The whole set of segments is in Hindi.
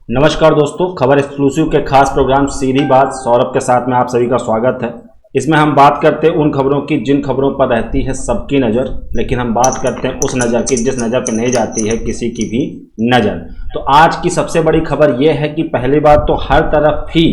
नमस्कार दोस्तों, खबर एक्सक्लूसिव के खास प्रोग्राम सीधी बात सौरभ के साथ में आप सभी का स्वागत है। इसमें हम बात करते हैं उन खबरों की जिन खबरों पर रहती है सबकी नज़र, लेकिन हम बात करते हैं उस नज़र की जिस नज़र पर नहीं जाती है किसी की भी नज़र। तो आज की सबसे बड़ी खबर यह है कि पहली बात तो हर तरफ ही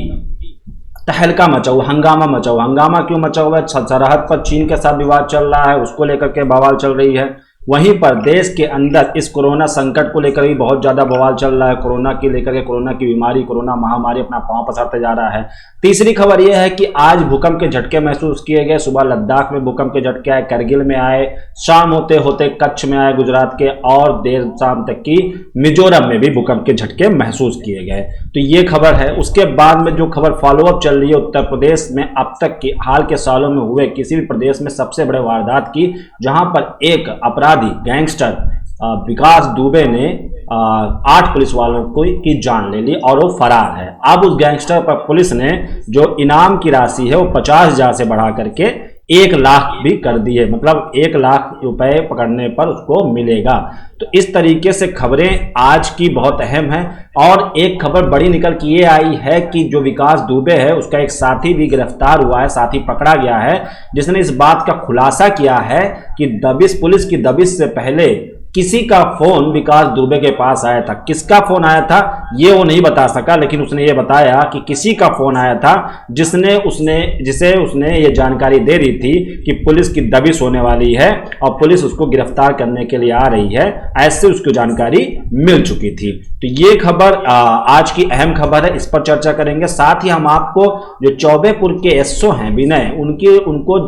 तहलका मचा हुआ, हंगामा मचा हुआ। हंगामा क्यों मचा हुआ है? सरहद पर चीन के साथ विवाद चल रहा है, उसको लेकर के बवाल चल रही है। वहीं पर देश के अंदर इस कोरोना संकट को लेकर भी बहुत ज़्यादा बवाल चल रहा है। कोरोना की लेकर के, कोरोना की बीमारी, कोरोना महामारी अपना पांव पसारते जा रहा है। तीसरी खबर यह है कि आज भूकंप के झटके महसूस किए गए। सुबह लद्दाख में भूकंप के झटके आए, करगिल में आए, शाम होते होते कच्छ में आए गुजरात के, और देर शाम तक की मिजोरम में भी भूकंप के झटके महसूस किए गए। तो ये खबर है। उसके बाद में जो खबर फॉलोअप चल रही है उत्तर प्रदेश में अब तक की हाल के सालों में हुए किसी भी प्रदेश में सबसे बड़े वारदात की, जहां पर एक अपराधी गैंगस्टर विकास दुबे ने 8 पुलिस वालों की जान ले ली और वो फरार है। अब उस गैंगस्टर पर पुलिस ने जो इनाम की राशि है वो 50,000 से बढ़ा करके 1 लाख भी कर दी है। मतलब 1 लाख रुपए पकड़ने पर उसको मिलेगा। तो इस तरीके से खबरें आज की बहुत अहम है। और एक खबर बड़ी निकल के ये आई है कि जो विकास दुबे है उसका एक साथी भी गिरफ्तार हुआ है, साथी पकड़ा गया है, जिसने इस बात का खुलासा किया है कि पुलिस की दबिश से पहले किसी का फोन विकास दुबे के पास आया था। किसका फोन आया था ये वो नहीं बता सका, लेकिन उसने ये बताया कि किसी का फोन आया था जिसे उसने ये जानकारी दे दी थी कि पुलिस की दबिश होने वाली है और पुलिस उसको गिरफ्तार करने के लिए आ रही है। ऐसे उसको जानकारी मिल चुकी थी। तो ये खबर आज की अहम खबर है, इस पर चर्चा करेंगे। साथ ही हम आपको जो चौबेपुर के एसओ हैं विनय, उनको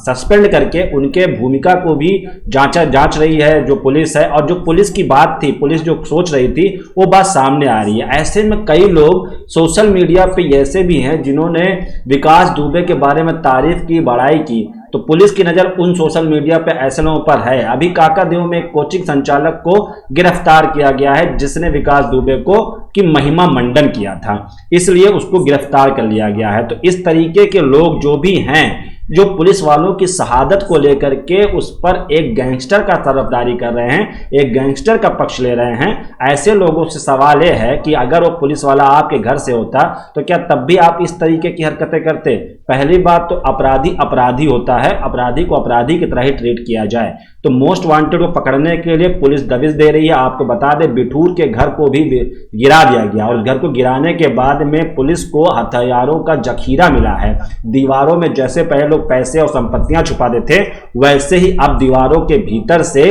सस्पेंड करके उनके भूमिका को भी जांच रही है जो पुलिस है। और जो पुलिस की बात थी, पुलिस जो सोच रही थी वो बात सामने आ रही है। ऐसे में कई लोग सोशल मीडिया पे ऐसे भी हैं जिन्होंने विकास दुबे के बारे में तारीफ की, बड़ाई की। तो पुलिस की नजर उन सोशल मीडिया पे ऐसे लोगों पर है। अभी काकादेव में एक कोचिंग संचालक को गिरफ्तार किया गया है जिसने विकास दुबे की महिमा मंडन किया था, इसलिए उसको गिरफ्तार कर लिया गया है। तो इस तरीके के लोग जो भी हैं, जो पुलिस वालों की शहादत को लेकर के उस पर एक गैंगस्टर का तरफदारी कर रहे हैं, एक गैंगस्टर का पक्ष ले रहे हैं, ऐसे लोगों से सवाल यह है कि अगर वो पुलिस वाला आपके घर से होता तो क्या तब भी आप इस तरीके की हरकतें करते? पहली बात तो अपराधी अपराधी होता है, अपराधी को अपराधी की तरह ही ट्रीट किया जाए। तो मोस्ट वांटेड को पकड़ने के लिए पुलिस दबिश दे रही है। आपको बता दें बिठूर के घर को भी गिरा दिया गया और घर को गिराने के बाद में पुलिस को हथियारों का जखीरा मिला है। दीवारों में जैसे पहले लोग पैसे और संपत्तियां छुपा देते वैसे ही अब दीवारों के भीतर से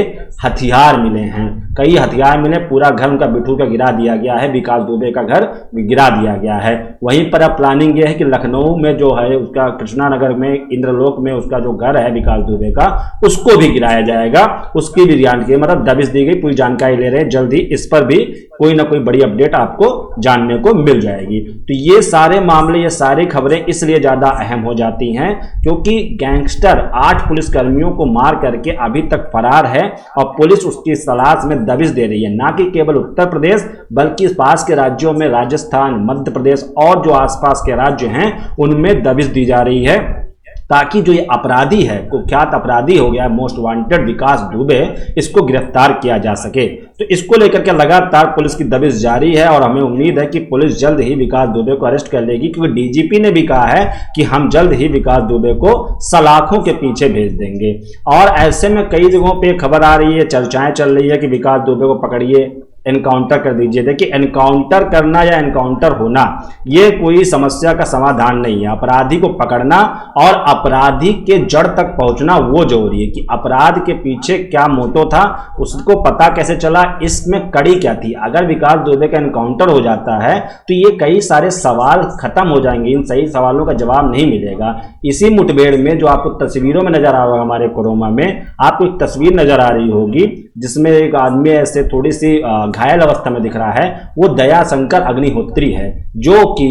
हथियार मिले हैं। कई हथियार मिले, पूरा घर उनका बिठूर का गिरा दिया गया है, विकास दुबे का घर गिरा दिया गया है। वहीं पर अब प्लानिंग यह है कि लखनऊ में जो है उसका कृष्णा नगर में इंद्रलोक में उसका जो घर है विकास दुबे का, उसको भी गिराया जाएगा। उसकी भी जानकारी मतलब दबिश दी गई, पूरी जानकारी ले रहे हैं। जल्दी इस पर भी कोई ना कोई बड़ी अपडेट आपको जानने को मिल जाएगी। तो ये सारे मामले, ये सारी खबरें इसलिए ज्यादा अहम हो जाती हैं क्योंकि गैंगस्टर 8 पुलिसकर्मियों को मार करके अभी तक फरार है और पुलिस उसकी तलाश में दबिश दे रही है। ना कि केवल उत्तर प्रदेश बल्कि पास के राज्यों में राजस्थान, मध्य प्रदेश और जो आसपास के राज्य हैं उनमें दबिश दी जा रही है, ताकि जो ये अपराधी है, कुख्यात अपराधी हो गया मोस्ट वांटेड विकास दुबे, इसको गिरफ्तार किया जा सके। तो इसको लेकर के लगातार पुलिस की दबिश जारी है और हमें उम्मीद है कि पुलिस जल्द ही विकास दुबे को अरेस्ट कर लेगी, क्योंकि डीजीपी ने भी कहा है कि हम जल्द ही विकास दुबे को सलाखों के पीछे भेज देंगे। और ऐसे में कई जगहों पे खबर आ रही है, चर्चाएं चल रही है कि विकास दुबे को पकड़िए, एनकाउंटर कर दीजिए। देखिए, एनकाउंटर करना या एनकाउंटर होना ये कोई समस्या का समाधान नहीं है। अपराधी को पकड़ना और अपराधी के जड़ तक पहुंचना वो जरूरी है कि अपराध के पीछे क्या मोटो था, उसको पता कैसे चला, इसमें कड़ी क्या थी। अगर विकास दुबे का एनकाउंटर हो जाता है तो ये कई सारे सवाल खत्म हो जाएंगे, इन सही सवालों का जवाब नहीं मिलेगा। इसी मुठभेड़ में जो आपको तस्वीरों में नजर आ रहा है, हमारे कोरोना में आपको एक तस्वीर नजर आ रही होगी जिसमें एक आदमी ऐसे थोड़ी सी घायल अवस्था में दिख रहा है, वो दयाशंकर अग्निहोत्री है, जो कि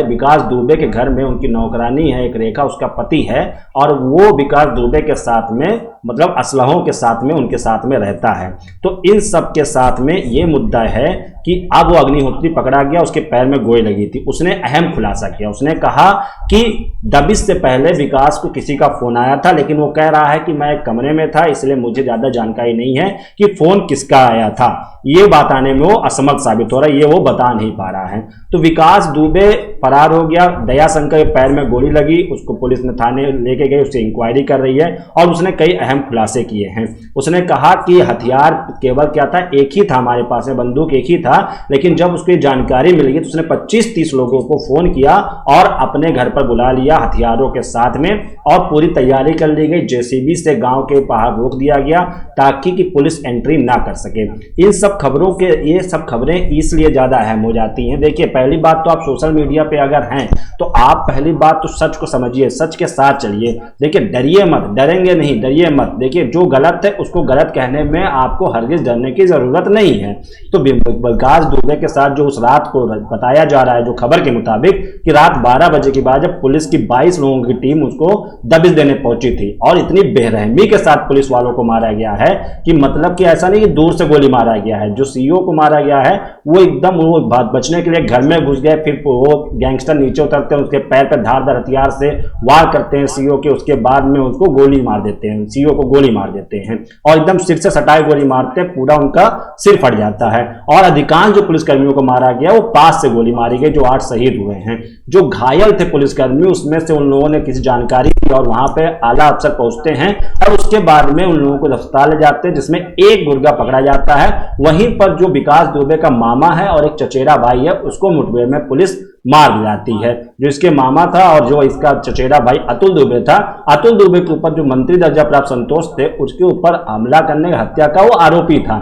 विकास दुबे के घर में उनकी नौकरानी है, एक रेखा उसका पति है, और वो विकास दुबे के साथ में मतलब असलहों के साथ में उनके साथ में रहता है। तो इन सब के साथ में ये मुद्दा है कि अब वो अग्निहोत्री पकड़ा गया, उसके पैर में गोली लगी थी। उसने अहम खुलासा किया, उसने कहा कि दबिश से पहले विकास को किसी का फोन आया था, लेकिन वो कह रहा है कि मैं एक कमरे में था इसलिए मुझे ज्यादा जानकारी नहीं है कि फोन किसका आया था। ये बताने में वो असमर्थ साबित हो रहा है, ये वो बता नहीं पा रहा है। तो विकास दुबे फरार हो गया, दयाशंकर के पैर में गोली लगी, उसको पुलिस ने थाने लेके गई, उससे इंक्वायरी कर रही है और उसने कई अहम खुलासे किए हैं। उसने कहा कि हथियार केवल क्या था, एक ही था हमारे पास में, बंदूक एक ही था, लेकिन जब उसकी जानकारी मिल गई तो उसने 25-30 लोगों को फोन किया और अपने घर पर बुला लिया हथियारों के साथ में, और पूरी तैयारी कर ली गई। जेसीबी से गांव के बाहर रोक दिया गया ताकि कि पुलिस एंट्री ना कर सके। इन सब खबरों के, ये सब खबरें इसलिए ज्यादा अहम हो जाती हैं। देखिए, पहली बात तो आप सोशल मीडिया पे अगर हैं तो आप पहली बात तो सच को समझिए, सच के साथ चलिए। देखिए, डरिए मत, डरेंगे नहीं, डरिए मत। देखिए, जो गलत है उसको गलत कहने में आपको हरगिज डरने की जरूरत नहीं है। तो विकास दुबे के साथ जो उस रात को बताया जा रहा है, जो खबर के मुताबिक, कि रात 12 बजे के बाद जब पुलिस की 22 लोगों की टीम उसको दबिश देने पहुंची थी, और इतनी बेरहमी के साथ पुलिस वालों को मारा गया है कि मतलब कि ऐसा नहीं कि दूर से गोली मारा गया है। जो सीईओ को मारा गया है वो एकदम वो बचने के लिए घर में घुस गए, फिर वो गैंगस्टर नीचे उतरते हैं, उसके पैर पर धारदार हथियार से वार करते हैं सीईओ के, उसके बाद में उसको गोली मार देते हैं, सीईओ को गोली मार देते हैं और एकदम सिर से सटाए गोली मारते हैं, पूरा उनका सिर फट जाता है। और अधिकांश जो पुलिसकर्मियों को मारा गया वो पास से गोली मारी गई, जो 8 शहीद हुए हैं। जो घायल थे पुलिसकर्मी, उसमें से उन लोगों ने किसी जानकारी दी और वहां पे आला अफसर पहुंचते हैं और उसके बाद में उन लोगों को अस्पताल ले जाते हैं, जिसमें एक गुर्गा पकड़ा जाता है। वहीं पर जो विकास दुबे का मामा है और एक चचेरा भाई है, उसको मुठभेड़ में पुलिस मार जाती है। जो इसके मामा था और जो इसका चचेरा भाई अतुल दुबे था, अतुल दुबे के ऊपर जो मंत्री दर्जा प्राप्त संतोष थे, उसके ऊपर हमला करने, हत्या का वो आरोपी था,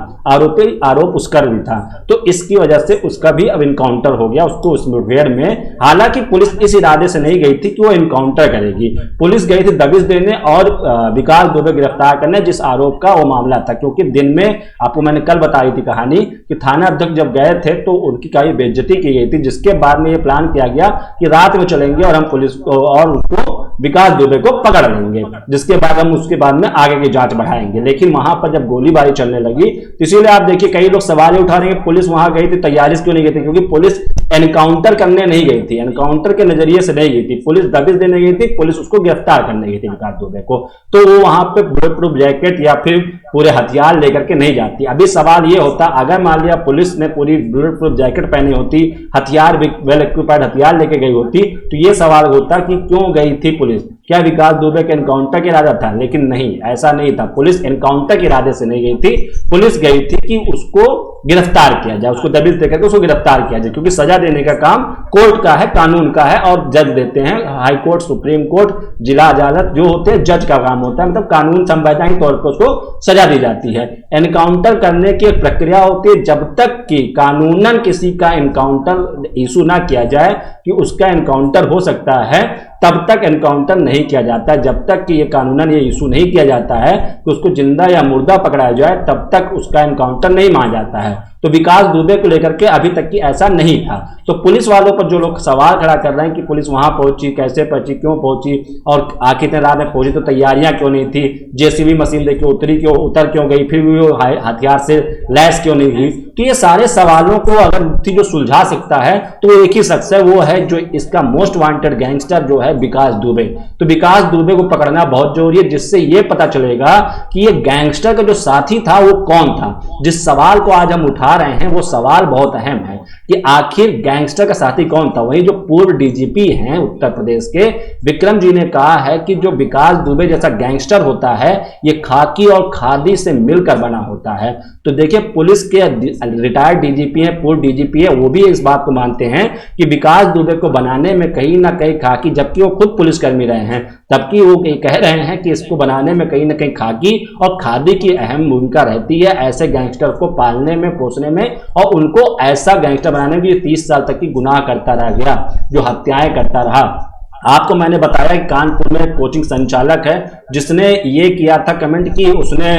आरोप उसका भी था। तो इसकी वजह से उसका भी अब इनकाउंटर हो गया, उसको उस मुठभेड़ में। हालांकि पुलिस इस इरादे से नहीं गई थी कि वो इनकाउंटर करेगी, पुलिस गई थी दबिश देने और विकास दुबे गिरफ्तार करने, जिस आरोप का वो मामला था। क्योंकि दिन में आपको मैंने कल बताई थी कहानी कि थाना अध्यक्ष जब गए थे तो उनकी कई बेइज्जती की गई थी, जिसके बाद में ये प्लान किया गया कि रात में चलेंगे और हम पुलिस को और उसको विकास दुबे को पकड़ लेंगे, जिसके बाद हम उसके बाद में आगे की जांच बढ़ाएंगे। लेकिन वहां पर जब गोलीबारी चलने लगी तो इसीलिए आप देखिए कई लोग सवाल उठा रहे हैं पुलिस वहां गई थी, तैयारी क्यों नहीं गई थी? क्योंकि पुलिस एनकाउंटर करने नहीं गई थी, एनकाउंटर के नजरिए से नहीं गई थी, पुलिस दबिश देने गई थी, पुलिस उसको गिरफ्तार करने गई थी विकास दुबे को। तो वो वहां पे बुलेट प्रूफ जैकेट या फिर पूरे हथियार लेकर के नहीं जाती। अभी सवाल ये होता, अगर मान लिया पुलिस ने पूरी बुलेट प्रूफ जैकेट पहनी होती, हथियार वेल इक्विप्ड हथियार लेके गई होती, तो ये सवाल होता कि क्यों गई थी पुलिस? क्या विकास दुबे के एनकाउंटर का इरादा था? लेकिन नहीं, ऐसा नहीं था। पुलिस एनकाउंटर के इरादे से नहीं गई थी, पुलिस गई थी कि उसको गिरफ्तार किया जाए, उसको दबिश देकर के उसको गिरफ्तार किया जाए। क्योंकि सजा देने का काम कोर्ट का है, कानून का है, और जज देते हैं। हाई कोर्ट, सुप्रीम कोर्ट, जिला अदालत जो होते हैं, जज का काम होता है, मतलब कानून संवैधानिक तौर पर उसको सजा दी जाती है। एनकाउंटर करने की एक प्रक्रिया होती है, जब तक कि कानूनन किसी का एनकाउंटर इशू ना किया जाए कि उसका एनकाउंटर हो सकता है, तब तक एनकाउंटर नहीं किया जाता। जब तक कि ये कानूनन ये इशू नहीं किया जाता है कि उसको जिंदा या मुर्दा पकड़ाया जाए, तब तक उसका एनकाउंटर नहीं माना जाता है। तो विकास दुबे को लेकर के अभी तक की ऐसा नहीं था। तो पुलिस वालों पर जो लोग सवाल खड़ा कर रहे हैं कि पुलिस वहां पहुंची, कैसे पहुंची, क्यों पहुंची, और आखिर इतने रात में पहुंची तो तैयारियां क्यों नहीं थी, जेसीबी मशीन देखिए उतर क्यों गई, फिर भी वो हथियार से लैस क्यों नहीं हुई? तो ये सारे सवालों को अगर जो सुलझा सकता है तो वो एक ही शख्स है, वो है जो इसका मोस्ट वांटेड गैंगस्टर जो है विकास दुबे। तो विकास दुबे को पकड़ना बहुत जरूरी है, जिससे ये पता चलेगा कि ये गैंगस्टर का जो साथी था वो कौन था। जिस सवाल को आज हम उठा रहे हैं वो सवाल बहुत अहम है कि आखिर गैंगस्टर का साथी कौन था। वही जो पूर्व डीजीपी हैं उत्तर प्रदेश के विक्रम जी ने कहा है कि जो विकास दुबे जैसा गैंगस्टर होता है ये खाकी और खादी से मिलकर बना होता है। तो देखिए, पुलिस के रिटायर्ड डीजीपी है, पूर्व डीजीपी है, वो भी इस बात को मानते हैं कि विकास दुबे को बनाने में कहीं ना कहीं खाकी, जबकि वो खुद पुलिसकर्मी रहे हैं, तबकि वो कह रहे हैं कि इसको बनाने में कहीं ना कहीं खाकी और खादी की अहम भूमिका रहती है, ऐसे गैंगस्टर को पालने में, पोसने में, और उनको ऐसा गैंगस्टर बनाने में। 30 साल तक की गुनाह करता रह गया, जो हत्याएं करता रहा। आपको मैंने बताया कि कानपुर में कोचिंग संचालक है जिसने ये किया था कमेंट कि उसने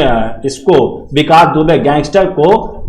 इसको विकास दुबे गैंगस्टर को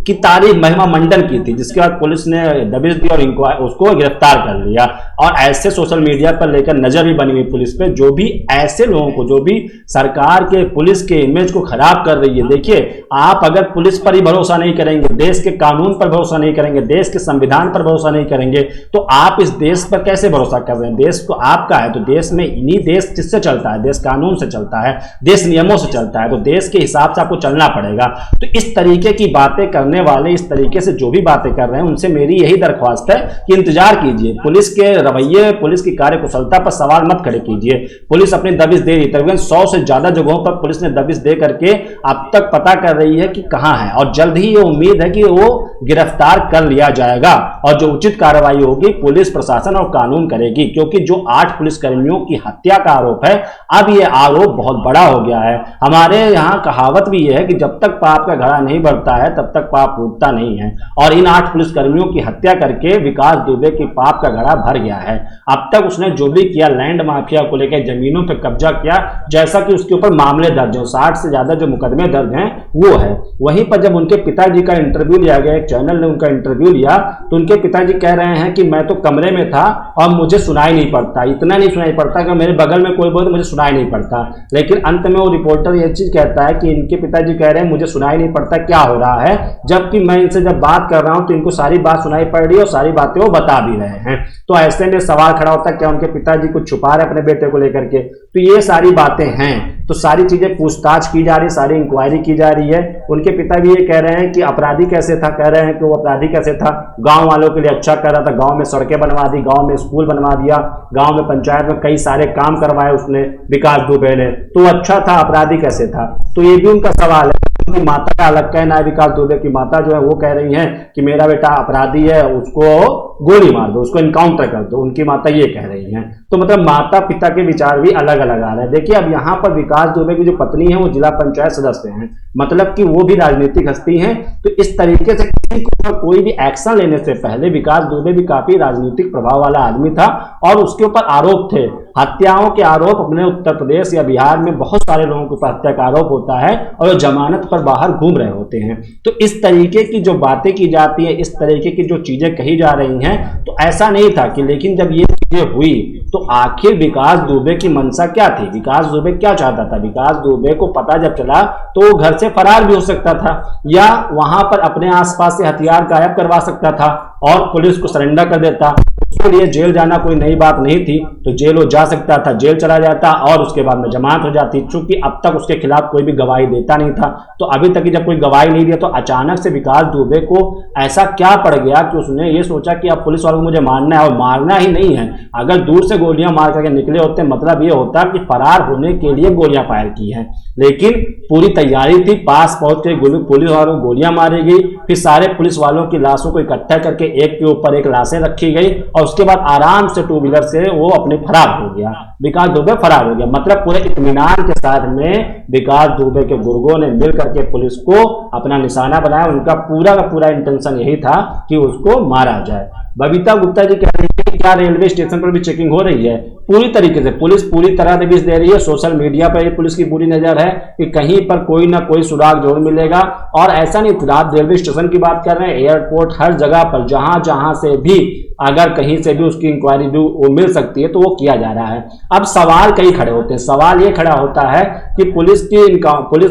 की तारीफ महिमा मंडन की थी, जिसके बाद पुलिस ने दबिश दी और उसको गिरफ्तार कर लिया। और ऐसे सोशल मीडिया पर लेकर नजर भी बनी हुई पुलिस पे, जो भी ऐसे लोगों को, जो भी सरकार के पुलिस के इमेज को खराब कर रही है। देखिए, आप अगर पुलिस पर ही भरोसा नहीं करेंगे, देश के कानून पर भरोसा नहीं करेंगे, देश के संविधान पर भरोसा नहीं करेंगे, तो आप इस देश पर कैसे भरोसा कर रहे हैं? देश को आपका है तो देश में इन्हीं देश किससे चलता है? देश कानून से चलता है, देश नियमों से चलता है, तो देश के हिसाब से आपको चलना पड़ेगा। तो इस तरीके की बातें करने वाले, इस तरीके से जो भी बातें कर रहे हैं, उनसे मेरी यही दरख्वास्त है कि इंतजार कीजिए। पुलिस के रवैये, पुलिस की कार्यकुशलता पर सवाल मत खड़े कीजिए। पुलिस अपनी दबिश दे रही, तकरीबन 100 से ज्यादा जगहों पर पुलिस ने दबिश दे करके अब तक पता कर रही है कि कहां है, और जल्द ही ये उम्मीद है कि वो गिरफ्तार कर लिया जाएगा और जो उचित कार्रवाई होगी पुलिस प्रशासन और कानून करेगी। क्योंकि जो 8 पुलिसकर्मियों की हत्या का आरोप है, अब ये आरोप बहुत बड़ा हो गया है। हमारे यहाँ कहावत भी है कि जब तक पाप का घड़ा नहीं बढ़ता है तब तक पाप फूटता नहीं है, और इन 8 पुलिसकर्मियों की हत्या करके विकास दुबे की पाप का घड़ा भर गया है। अब तक उसने जो भी किया, लैंड माफिया को लेकर जमीनों पर कब्जा किया, जैसा कि उसके ऊपर मामले दर्ज हैं, 60 से ज्यादा जो मुकदमे दर्ज हैं वो है। वहीं पर जब उनके पिताजी का इंटरव्यू लिया गया, एक चैनल ने उनका इंटरव्यू लिया, तो उनके पिताजी कह रहे हैं कि मैं तो कमरे में था और मुझे सुनाई नहीं पड़ता, इतना नहीं सुनाई पड़ता कि मेरे बगल में कोई बोले तो मुझे सुनाई नहीं पड़ता। लेकिन अंत में वो रिपोर्टर ये चीज कहता है कि इनके पिताजी कह रहे हैं मुझे सुनाई नहीं पड़ता, क्या हो रहा है, जबकि मैं इनसे जब बात कर रहा हूं तो इनको सारी बात सुनाई पड़ रही है और सारी बातें वो बता भी रहे हैं। तो ऐसे में सवाल खड़ा होता है क्या उनके पिताजी कुछ छुपा रहे अपने बेटे को लेकर के? तो ये सारी बातें हैं, तो सारी चीजें पूछताछ की जा रही, सारी इंक्वायरी की जा रही है। उनके पिता भी ये कह रहे हैं कि अपराधी कैसे था, कह रहे हैं कि वो अपराधी कैसे था, गांव वालों के लिए अच्छा कर रहा था, गांव में सड़कें बनवा दी, गांव में स्कूल बनवा दिया, गांव में पंचायत में कई सारे काम करवाए उसने, विकास दुबे ने, तो अच्छा था, अपराधी कैसे था? तो ये भी उनका सवाल है। उनकी माता का अलग कहना है, विकास दुबे की माता जो है वो कह रही हैं कि मेरा बेटा अपराधी है, उसको गोली मार दो, उसको इनकाउंटर कर दो, उनकी माता ये कह रही हैं। तो मतलब माता पिता के विचार भी अलग अलग आ रहे हैं। देखिए, अब यहाँ पर विकास दुबे की जो पत्नी है वो जिला पंचायत सदस्य हैं, मतलब कि वो भी राजनीतिक हस्ती हैं। तो इस तरीके से किसी को कोई भी एक्शन लेने से पहले विकास दुबे भी काफी राजनीतिक प्रभाव वाला आदमी था और उसके ऊपर आरोप थे, हत्याओं के आरोप। अपने उत्तर प्रदेश या बिहार में बहुत सारे लोगों के ऊपर हत्या का आरोप होता है और वो जमानत पर बाहर घूम रहे होते हैं। तो इस तरीके की जो बातें की जाती है, इस तरीके की जो चीजें कही जा रही हैं, तो ऐसा नहीं था कि, लेकिन जब ये चीजें हुई तो आखिर विकास दुबे की मंशा क्या थी, विकास दुबे क्या चाहता था? विकास दुबे को पता जब चला तो वो घर से फरार भी हो सकता था या वहां पर अपने आसपास से हथियार गायब करवा सकता था और पुलिस को सरेंडर कर देता। उसके लिए जेल जाना कोई नई बात नहीं थी, तो जेल वो जा सकता था, जेल चला जाता और उसके बाद में जमानत हो जाती। चूंकि अब तक उसके खिलाफ कोई भी गवाही देता नहीं था, तो अभी तक जब कोई गवाही नहीं दिया तो अचानक से विकास दुबे को ऐसा क्या पड़ गया कि उसने ये सोचा कि अब पुलिस वालों को मुझे मारना है, और मारना ही नहीं है, अगर दूर से गोलियां मार करके निकले होते मतलब ये होता कि फरार होने के लिए गोलियां फायर की हैं। लेकिन पूरी तैयारी थी, पास पहुंच के पुलिस वालों को गोलियां मारी गई, फिर सारे पुलिस वालों की लाशों को इकट्ठा करके एक के ऊपर एक लाशें रखी गई और उसके बाद आराम से 2 व्हीलर से वो अपने फरार हो गया, विकास दुबे फरार हो गया। मतलब पूरे इत्मीनान के साथ में विकास दुबे के गुर्गों ने मिल करके पुलिस को अपना निशाना बनाया। उनका पूरा का पूरा इंटेंशन यही था कि उसको मारा जाए। बबीता गुप्ता जी कह रही है कि क्या रेलवे स्टेशन पर भी चेकिंग हो रही है? पूरी तरीके से पुलिस पूरी तरह दबिश दे रही है। सोशल मीडिया पर पुलिस की पूरी नजर है कि कहीं पर कोई ना कोई सुराग जरूर मिलेगा। और ऐसा नहीं, रात रेलवे स्टेशन की बात कर रहे हैं, एयरपोर्ट, हर जगह पर जहां जहां से भी अगर कहीं से भी उसकी इंक्वायरी मिल सकती है तो वो किया जा रहा है। अब सवाल कई खड़े होते हैं। सवाल ये खड़ा होता है कि पुलिस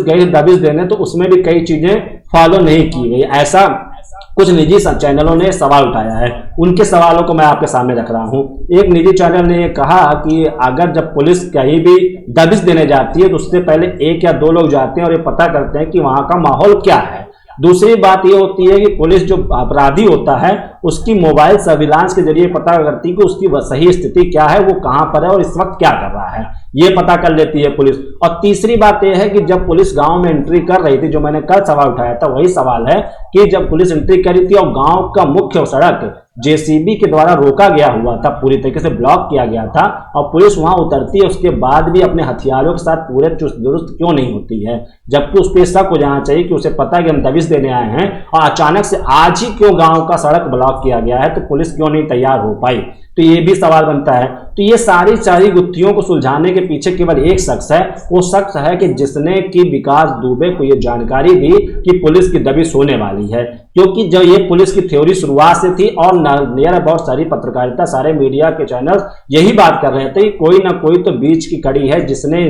गई दबिश देने तो उसमें भी कई चीजें फॉलो नहीं की गई, ऐसा कुछ निजी चैनलों ने सवाल उठाया है। उनके सवालों को मैं आपके सामने रख रहा हूं। एक निजी चैनल ने कहा कि अगर जब पुलिस कहीं भी दबिश देने जाती है तो उससे पहले 1 या 2 लोग जाते हैं और ये पता करते हैं कि वहां का माहौल क्या है। दूसरी बात ये होती है कि पुलिस जो अपराधी होता है उसकी मोबाइल सर्विलांस के जरिए पता करती है कि उसकी सही स्थिति क्या है, वो कहां पर है और इस वक्त क्या कर रहा है, ये पता कर लेती है पुलिस। और तीसरी बात यह है कि जब पुलिस गांव में एंट्री कर रही थी, जो मैंने कल सवाल उठाया था वही सवाल है कि जब पुलिस एंट्री कर रही थी और गांव का मुख्य सड़क जेसीबी के द्वारा रोका गया हुआ था, पूरी तरीके से ब्लॉक किया गया था, और पुलिस वहां उतरती है उसके बाद भी अपने हथियारों के साथ पूरे चुस्त दुरुस्त क्यों नहीं होती है? जबकि उस पर शक हो जाना चाहिए कि उसे पता है कि हम दबिश देने आए हैं और अचानक से आज ही क्यों गांव का सड़क ब्लॉक किया गया है, तो पुलिस क्यों नहीं तैयार हो पाई? तो ये भी सवाल बनता है। तो ये सारी गुत्थियों को सुलझाने के पीछे केवल एक शख्स है, वो शख्स है कि जिसने कि विकास दुबे को ये जानकारी दी कि पुलिस की दबिश होने वाली है। क्योंकि जो ये पुलिस की थ्योरी शुरुआत से थी और नियर अबाउट सारी पत्रकारिता, सारे मीडिया के चैनल यही बात कर रहे थे कि कोई ना कोई तो बीच की कड़ी है जिसने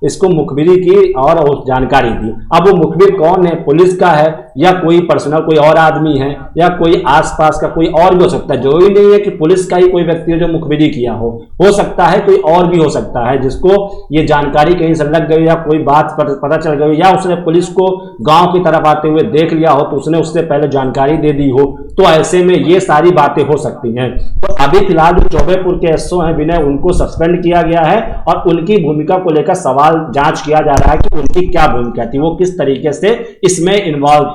इसको मुखबिरी की और जानकारी दी। अब वो मुखबिर कौन है, पुलिस का है या कोई पर्सनल कोई और आदमी है या कोई आसपास का कोई और भी हो सकता है। जरूरी नहीं है कि पुलिस का ही कोई व्यक्ति हो जो मुखबिरी किया हो सकता है कोई और भी हो सकता है जिसको ये जानकारी कहीं से लग गई या कोई बात पता चल गई या उसने पुलिस को गांव की तरफ आते हुए देख लिया हो तो उसने उससे पहले जानकारी दे दी हो। तो ऐसे में ये सारी बातें हो सकती हैं। तो अभी फिलहाल जो चौबेपुर के एसओ हैं विनय, उनको सस्पेंड किया गया है और उनकी भूमिका को लेकर सवाल जांच किया जा रहा है कि उनकी क्या भूमिका थी, वो किस तरीके से इसमें इन्वॉल्व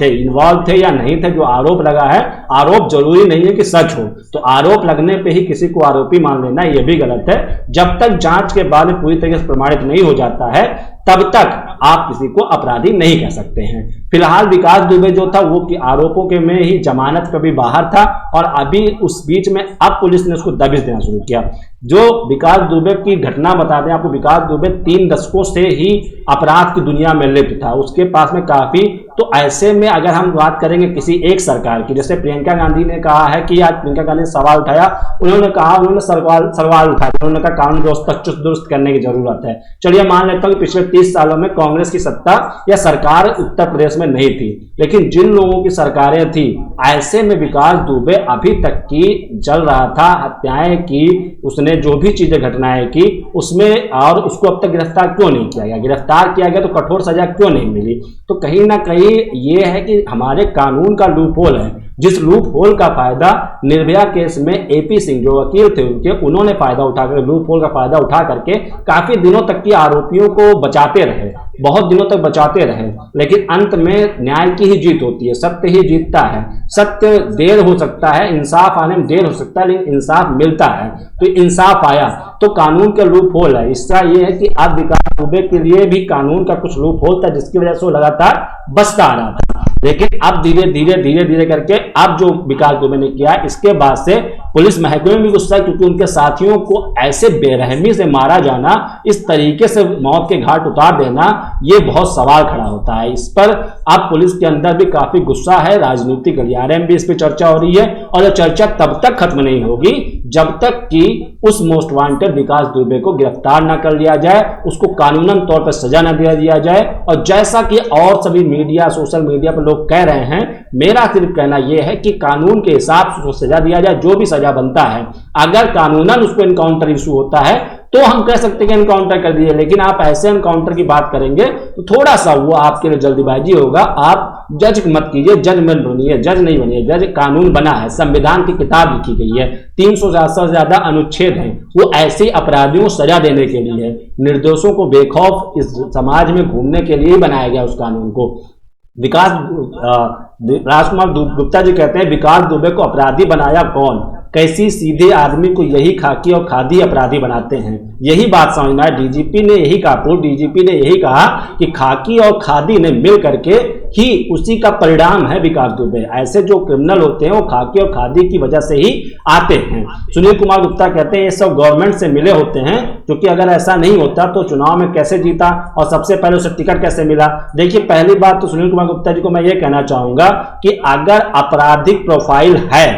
थे या नहीं थे। जो आरोप लगा है, आरोप जरूरी नहीं है कि सच हो, तो आरोप लगने पे ही किसी को आरोपी मान लेना ये भी गलत है। जब तक जांच के बाद पूरी तरीके से प्रमाणित नहीं हो जाता है तब तक आप किसी को अपराधी नहीं कह सकते हैं। फिलहाल विकास दुबे जो था वो कि आरोपों के में ही जमानत पे भी बाहर था और अभी उस बीच में अब पुलिस ने उसको दबिश देना शुरू किया। जो विकास दुबे की घटना बता दें आपको, विकास दुबे 3 दशकों से ही अपराध की दुनिया में लिप्त था, उसके पास में काफी। तो ऐसे में अगर हम बात करेंगे किसी एक सरकार की, जैसे प्रियंका गांधी ने कहा है कि आज प्रियंका गांधी ने सवाल उठाया, उन्होंने सवाल उठाया, उन्होंने कहा कानून व्यवस्था चुस्त दुरुस्त करने की जरूरत है। चलिए मान लेता हूं कि पिछले 30 सालों में कांग्रेस की सत्ता या सरकार उत्तर प्रदेश में नहीं थी, लेकिन जिन लोगों की सरकारें थी ऐसे में विकास दुबे अभी तक की जल रहा था, हत्याएं की, उसने जो भी चीजें घटनाएं की उसमें, और उसको अब तक गिरफ्तार क्यों नहीं किया गया, गिरफ्तार किया गया तो कठोर सजा क्यों नहीं मिली। तो कहीं ना कहीं ये है कि हमारे कानून का लूप होल है, जिस लूप होल का फायदा निर्भया केस में एपी सिंह जो वकील थे उन्होंने फायदा उठाकर, लूप होल का फायदा उठा करके काफी दिनों तक की आरोपियों को बचाते रहे, बहुत दिनों तक बचाते रहे, लेकिन अंत में न्याय की ही जीत होती है, सत्य ही जीतता है। सत्य देर हो सकता है, इंसाफ आने में देर हो सकता है, लेकिन इंसाफ मिलता है। तो इंसाफ आया तो कानून के लूप होल है। इसका यह है कि अब विकास दुबे के लिए भी कानून का कुछ लूप होल था जिसकी वजह से वो लगातार बचता आ रहा था, लेकिन अब धीरे धीरे करके अब जो विकास दुबे ने किया, इसके बाद से पुलिस महकमे में भी गुस्सा है, क्योंकि उनके साथियों को ऐसे बेरहमी से मारा जाना, इस तरीके से मौत के घाट उतार देना, ये बहुत सवाल खड़ा होता है। इस पर अब पुलिस के अंदर भी काफी गुस्सा है, राजनीतिक गलियारे में भी इस पर चर्चा हो रही है और यह चर्चा तब तक खत्म नहीं होगी जब तक कि उस मोस्ट वांटेड विकास दुबे को गिरफ्तार न कर लिया जाए, उसको कानूनन तौर पर सजा न दिया जाए। और जैसा कि और सभी मीडिया, सोशल मीडिया पर लोग कह रहे हैं, मेरा सिर्फ कहना यह है कि कानून के हिसाब से उसको सजा दिया जाए, जो भी सजा बनता है। अगर कानूनन उसको इनकाउंटर इशू होता है तो हम कह सकते हैं कि इनकाउंटर कर दिए, लेकिन आप ऐसे इनकाउंटर की बात करेंगे तो थोड़ा सा वो आपके लिए जल्दीबाजी होगा। आप जज मत कीजिए, जज मत बनिए, जज नहीं बनिए। जज कानून बना है, संविधान की किताब लिखी गई है, 300 से ज्यादा अनुच्छेद हैं, वो ऐसे अपराधियों को सजा देने के लिए, निर्दोषों को बेखौफ इस समाज में घूमने के लिए बनाया गया उस कानून को। राजकुमार गुप्ता जी कहते हैं विकास दुबे को अपराधी बनाया कौन, कैसी सीधे आदमी को यही खाकी और खादी अपराधी बनाते हैं। यही बात समझना है। डीजीपी ने यही कहा, पूर्व डीजीपी ने यही कहा कि खाकी और खादी ने मिल करके ही उसी का परिणाम है विकास दुबे। ऐसे जो क्रिमिनल होते हैं वो खाकी और खादी की वजह से ही आते हैं। सुनील कुमार गुप्ता कहते हैं ये सब गवर्नमेंट से मिले होते हैं, क्योंकि अगर ऐसा नहीं होता तो चुनाव में कैसे जीता और सबसे पहले उसे टिकट कैसे मिला। देखिए, पहली बात तो सुनील कुमार गुप्ता जी को मैं ये कहना चाहूंगा कि अगर आपराधिक प्रोफाइल है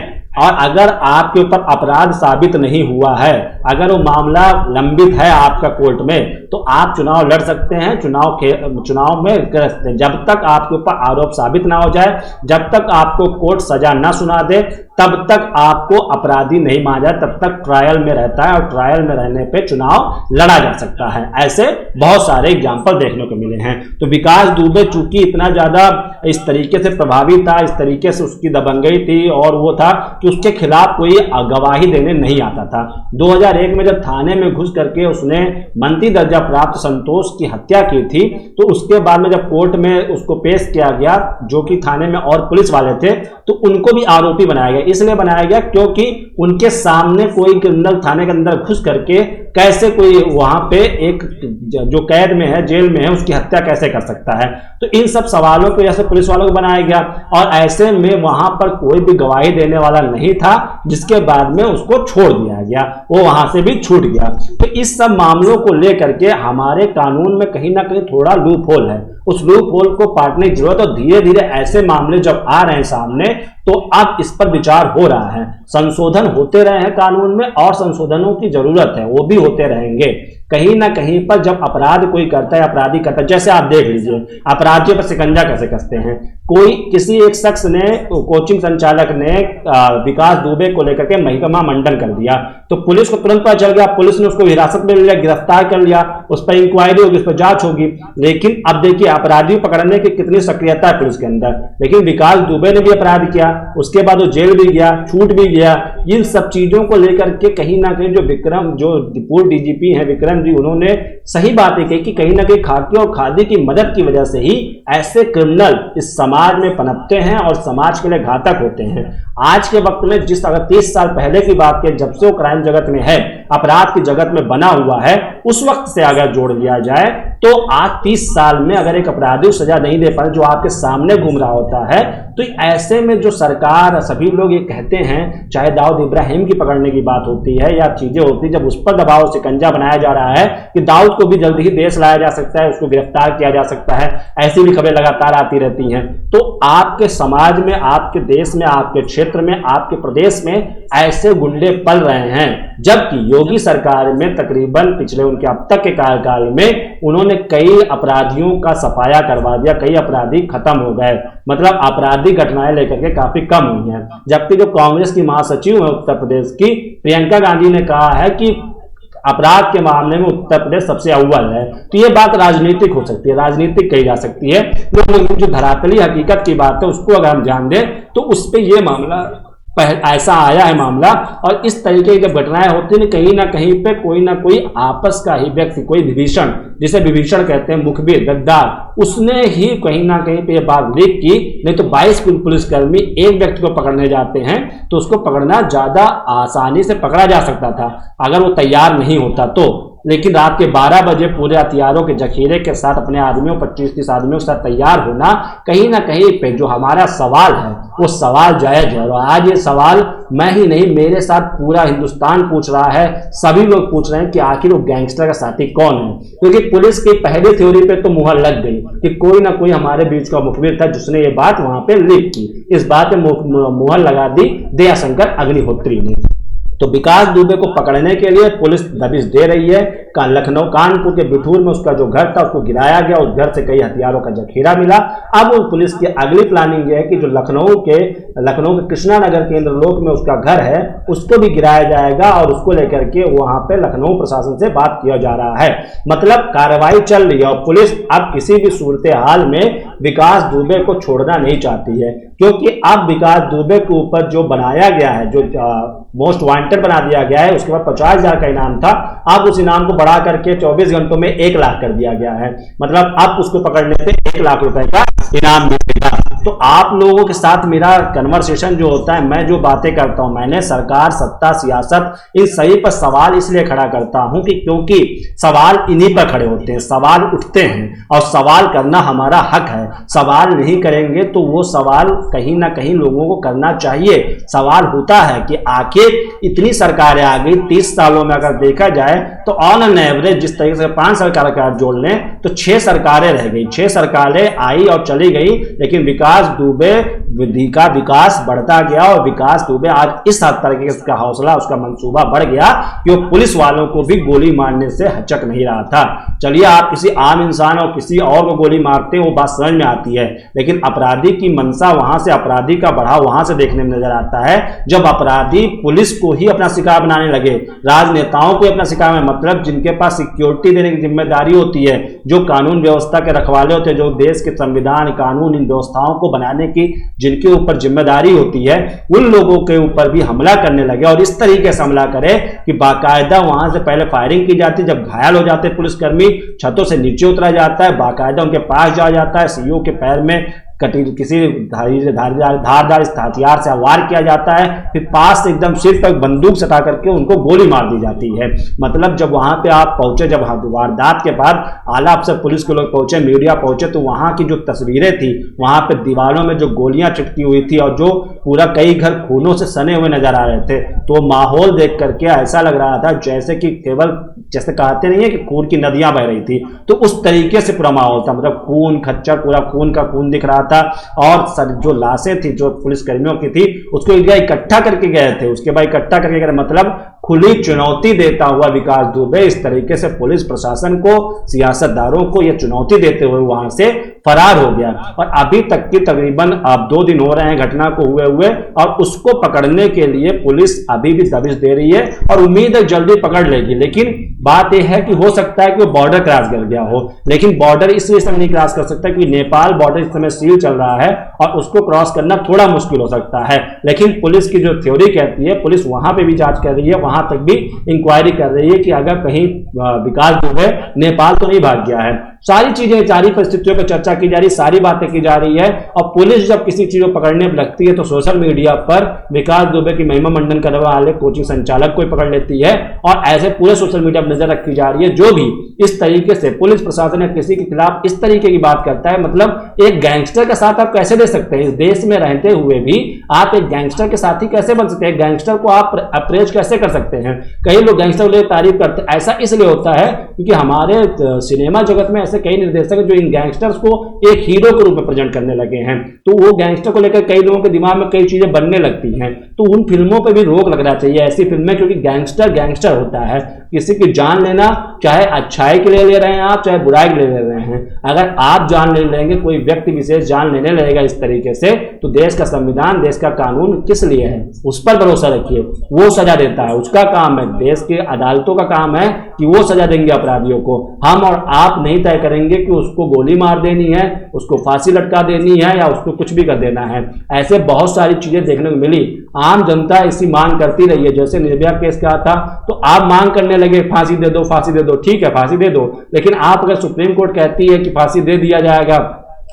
और अगर आपके ऊपर अपराध साबित नहीं हुआ है, अगर वो मामला लंबित है आपका कोर्ट में, तो आप चुनाव लड़ सकते हैं, चुनाव में कर सकते हैं। जब तक आपके ऊपर आरोप साबित ना हो जाए, जब तक आपको कोर्ट सजा ना सुना दे, तब तक आपको अपराधी नहीं माना जाए, तब तक ट्रायल में रहता है और ट्रायल में रहने पे चुनाव लड़ा जा सकता है। ऐसे बहुत सारे एग्जाम्पल देखने को मिले हैं। तो विकास दुबे चूंकि इतना ज्यादा इस तरीके से प्रभावी था, इस तरीके से उसकी दबंगई थी और वो था कि उसके खिलाफ कोई गवाही देने नहीं आता था। 2001 में जब थाने में घुस करके उसने मंत्री दर्जा प्राप्त संतोष की हत्या की थी, तो उसके बाद में जब कोर्ट में उसको पेश किया गया, जो कि थाने में और पुलिस वाले थे, तो उनको भी आरोपी बनाया गया। गया, इसलिए बनाया गया क्योंकि उनके सामने कोई क्रिमिनल थाने के अंदर घुस करके कैसे कोई वहां पे एक जो कैद में है, जेल में है, उसकी हत्या कैसे कर सकता है। तो इन सब सवालों की वजह से पुलिस वालों को बनाया गया और ऐसे में वहां पर कोई भी गवाही देने वाला नहीं था, जिसके बाद में उसको छोड़ दिया गया, वो वहां से भी छूट गया। तो इस सब मामलों को लेकर के हमारे कानून में कहीं ना कहीं थोड़ा लूप होल है, उस लूप होल को पाटने की जरूरत। और धीरे धीरे ऐसे मामले जब आ रहे हैं सामने तो अब इस पर विचार हो रहा है, संशोधन होते रहे हैं कानून में और संशोधनों की जरूरत है, वो भी होते रहेंगे। कहीं ना कहीं पर जब अपराध कोई करता है, अपराधी करता है, जैसे आप देख लीजिए अपराधियों पर शिकंजा कैसे कसते हैं। कोई किसी एक शख्स ने, कोचिंग संचालक ने विकास दुबे को लेकर के महिमा मंडन कर दिया, तो पुलिस को तुरंत पता चल गया, पुलिस ने उसको हिरासत में लिया, गिरफ्तार कर लिया, उस पर इंक्वायरी होगी, उस पर जांच होगी। लेकिन अब देखिए अपराधी पकड़ने की कितनी सक्रियता है पुलिस के अंदर। लेकिन विकास दुबे ने भी अपराध किया, उसके बाद वो जेल भी गया, छूट भी गया। इन सब चीजों को लेकर के कहीं ना कहीं जो पूर्व डीजीपी हैं विक्रम जी, उन्होंने सही बात कही कि कहीं ना कहीं खाकी और खादी की मदद की वजह से ही ऐसे क्रिमिनल इस समाज में पनपते हैं और समाज के लिए घातक होते हैं। आज के वक्त में जिस अगर 30 साल पहले की बात करें, जब से वो क्राइम जगत में है, अपराध की जगत में बना हुआ है, उस वक्त से अगर जोड़ लिया जाए तो आज 30 साल में अगर एक अपराधी को सजा नहीं दे पा रहे, जो आपके सामने घूम रहा होता है, तो ऐसे में जो सरकार, सभी लोग ये कहते हैं, चाहे दाऊद इब्राहिम की पकड़ने की बात होती है या चीजें होती है, जब उस पर दबाव शिकंजा बनाया जा रहा है कि दाऊद को भी जल्द ही देश लाया जा सकता है, उसको गिरफ्तार किया जा सकता है, ऐसी भी खबरें लगातार आती रहती हैं। तो आपके समाज में, आपके देश में, आपके क्षेत्र में, आपके प्रदेश में ऐसे गुंडे पल रहे हैं, जबकि योगी सरकार में तकरीबन पिछले उनके अब तक के कार्यकाल में उन्होंने कई अपराधियों का सफाया करवा दिया, कई अपराधी खत्म हो गए, मतलब आपराधिक घटनाएं लेकर के काफी कम हुई हैं। जबकि जो कांग्रेस की महासचिव है उत्तर प्रदेश की, प्रियंका गांधी ने कहा है कि अपराध के मामले में उत्तर प्रदेश सबसे अव्वल है। तो ये बात राजनीतिक हो सकती है, राजनीतिक कही जा सकती है, लेकिन जो धरातली हकीकत की बात है उसको अगर हम ध्यान दें तो उस पर यह मामला ऐसा आया है मामला। और इस तरीके की जब घटनाएं होती हैं, कहीं ना कहीं पे कोई ना कोई आपस का ही व्यक्ति, कोई विभीषण, जिसे विभीषण कहते हैं, मुखबिर, गद्दार, उसने ही कहीं ना कहीं पे ये बात लीक की। नहीं तो 22 पुलिसकर्मी एक व्यक्ति को पकड़ने जाते हैं तो उसको पकड़ना ज्यादा आसानी से पकड़ा जा सकता था अगर वो तैयार नहीं होता तो। लेकिन रात के 12 बजे पूरे हथियारों के जखीरे के साथ अपने आदमियों, 25-30 आदमियों के साथ तैयार होना, कहीं ना कहीं पे जो हमारा सवाल है वो सवाल जायज है। और आज ये सवाल मैं ही नहीं, मेरे साथ पूरा हिंदुस्तान पूछ रहा है, सभी लोग पूछ रहे हैं कि आखिर वो गैंगस्टर का साथी कौन है। क्योंकि पुलिस की पहली थ्योरी पे तो मुहर लग गई कि कोई ना कोई हमारे बीच का मुखबिर था जिसने ये बात वहां पे लीक की। इस बात में मुहर लगा दी दयाशंकर अग्निहोत्री ने। तो विकास दुबे को पकड़ने के लिए पुलिस दबिश दे रही है। लखनऊ, कानपुर के बिठूर में उसका जो घर था उसको गिराया गया, उस घर से कई हथियारों का जखीरा मिला। अब पुलिस की अगली प्लानिंग है कि जो लखनऊ के कृष्णा नगर केंद्र लोक में उसका घर है उसको भी गिराया जाएगा और उसको लेकर के वहां पे लखनऊ प्रशासन से बात किया जा रहा है। मतलब कार्रवाई चल रही है और पुलिस अब किसी भी सूरत हाल में विकास दुबे को छोड़ना नहीं चाहती है, क्योंकि अब विकास दुबे के ऊपर जो बनाया गया है, जो मोस्ट वांटेड बना दिया गया है, उसके बाद 50,000 का इनाम था, अब उस इनाम को बढ़ा करके 24 घंटों में 1 लाख कर दिया गया है। मतलब अब उसको पकड़ने पे 1 लाख रुपए का इनाम मिलेगा। तो आप लोगों के साथ मेरा कन्वर्सेशन जो होता है, मैं जो बातें करता हूं, मैंने सरकार, सत्ता, सियासत, इन सही पर सवाल इसलिए खड़ा करता हूं कि क्योंकि सवाल इन्हीं पर खड़े होते हैं, सवाल उठते हैं और सवाल करना हमारा हक है। सवाल नहीं करेंगे तो वो सवाल कहीं ना कहीं लोगों को करना चाहिए। सवाल होता है कि आखिर इतनी सरकारें आ गई 30 सालों में, अगर देखा जाए तो ऑन एन एवरेज जिस तरीके से 5 सरकार जोड़ लें तो 6 सरकारें रह गई, 6 सरकारें आई और चली गई, लेकिन विकास दुबे का विकास बढ़ता गया और विकास दुबे आज इस हद तक उसका हौसला, उसका मंसूबा बढ़ गया कि वो पुलिस वालों को भी गोली मारने से हचक नहीं रहा था। चलिए आप किसी आम इंसान और किसी और को गोली मारते हैं वो बात समझ में आती है, लेकिन अपराधी की मंशा वहां से, अपराधी का बढ़ाव वहां से देखने में नजर आता है जब अपराधी पुलिस को ही अपना शिकार बनाने लगे, राजनेताओं को अपना शिकार में, मतलब जिनके पास सिक्योरिटी देने की जिम्मेदारी होती है, जो कानून व्यवस्था के रखवाले होते हैं, जो देश के संविधान, कानून, इन व्यवस्थाओं को बनाने की जिनके ऊपर जिम्मेदारी होती है, उन लोगों के ऊपर भी हमला करने लगे। और इस तरीके से हमला करे कि बाकायदा वहां से पहले फायरिंग की जाती, जब घायल हो जाते पुलिसकर्मी छतों से नीचे उतरा जाता है, बाकायदा उनके पास जाया जाता है, सीओ के पैर में किसी धारदार हथियार से वार किया जाता है, फिर पास से एकदम सिर पर बंदूक सटा करके उनको गोली मार दी जाती है। मतलब जब वहां पे आप पहुंचे, जब वारदात के बाद आला अफसर पुलिस के लोग पहुंचे, मीडिया पहुंचे, तो वहां की जो तस्वीरें थी, वहां पे दीवारों में जो गोलियां चिपकी हुई थी और जो पूरा कई घर खूनों से सने हुए नजर आ रहे थे, तो माहौल देख करके ऐसा लग रहा था जैसे कि केवल, जैसे कहते नहीं है कि खून की नदियां बह रही थी, तो उस तरीके से पूरा माहौल था। मतलब खून खच्चर, पूरा खून का खून दिख रहा था। और जो लाशें थी जो पुलिसकर्मियों की थी, उसको इकट्ठा करके गए थे। उसके बाद इकट्ठा करके गए, मतलब खुली चुनौती देता हुआ विकास दुबे इस तरीके से पुलिस प्रशासन को, सियासतदारों को यह चुनौती देते हुए वहां से फरार हो गया। और अभी तक की तकरीबन अब 2 दिन हो रहे हैं घटना को हुए, और उसको पकड़ने के लिए पुलिस अभी भी दबिश दे रही है और उम्मीद है जल्दी पकड़ लेगी। लेकिन बात यह है कि हो सकता है कि वो बॉर्डर क्रॉस कर गया हो, लेकिन बॉर्डर इसलिए समय नहीं क्रॉस कर सकता कि नेपाल बॉर्डर इस समय सील चल रहा है और उसको क्रॉस करना थोड़ा मुश्किल हो सकता है। लेकिन पुलिस की जो थ्योरी कहती है, पुलिस वहां पे भी जांच कर रही है, वहां तक भी इंक्वायरी कर रही है कि अगर कहीं विकास दुबे नेपाल तो नहीं भाग गया है। सारी चीजें, सारी परिस्थितियों पर चर्चा की जा रही, सारी बातें की जा रही है। और पुलिस जब किसी चीज को पकड़ने में लगती है तो सोशल मीडिया पर विकास दुबे की महिमा मंडन करने वाले कोचिंग संचालक को पकड़ लेती है, और ऐसे पूरे सोशल मीडिया पर नजर रखी जा रही है। जो भी इस तरीके से पुलिस प्रशासन या किसी के खिलाफ इस तरीके की बात करता है, मतलब एक गैंगस्टर का साथ आप कैसे दे सकते हैं? इस देश में रहते हुए भी आप एक गैंगस्टर के साथी कैसे बन सकते हैं? गैंगस्टर को आप अप्रोच कैसे कर सकते हैं? कई लोग गैंगस्टर को तारीफ करते हैं, ऐसा इसलिए होता है क्योंकि हमारे सिनेमा जगत में ऐसे कई निर्देशक हैं जो इन गैंगस्टर्स को एक हीरो के रूप में प्रेजेंट करने लगे हैं। तो वो गैंगस्टर को लेकर कई लोगों के दिमाग में कई चीजें बनने लगती हैं, तो उन फिल्मों पर भी रोक लगना चाहिए, ऐसी फिल्में, क्योंकि गैंगस्टर गैंगस्टर होता है। किसी की जान लेना, चाहे अच्छाई के लिए ले रहे हैं आप, चाहे बुराई के लिए ले रहे हैं, अगर आप जान ले लेंगे, कोई व्यक्ति विशेष जान लेने लगेगा इस तरीके से, तो देश का संविधान, देश का कानून किस लिए है? उस पर भरोसा रखिए, वो सजा देता है, उसका काम है, देश की अदालतों का काम है कि वो सजा देंगे अपराधियों को। हम और आप नहीं तय करेंगे कि उसको गोली मार देनी है, उसको फांसी लटका देनी है, या उसको कुछ भी कर देना है। ऐसे बहुत सारी चीजें देखने को मिली। आम जनता इसी मांग करती रही है। जैसे निर्भया केस का था, तो आप मांग करने लगे फांसी दे दो, फांसी दे दो, ठीक है फांसी दे दो, लेकिन आप अगर सुप्रीम कोर्ट कहती है कि फांसी दे दिया जाएगा,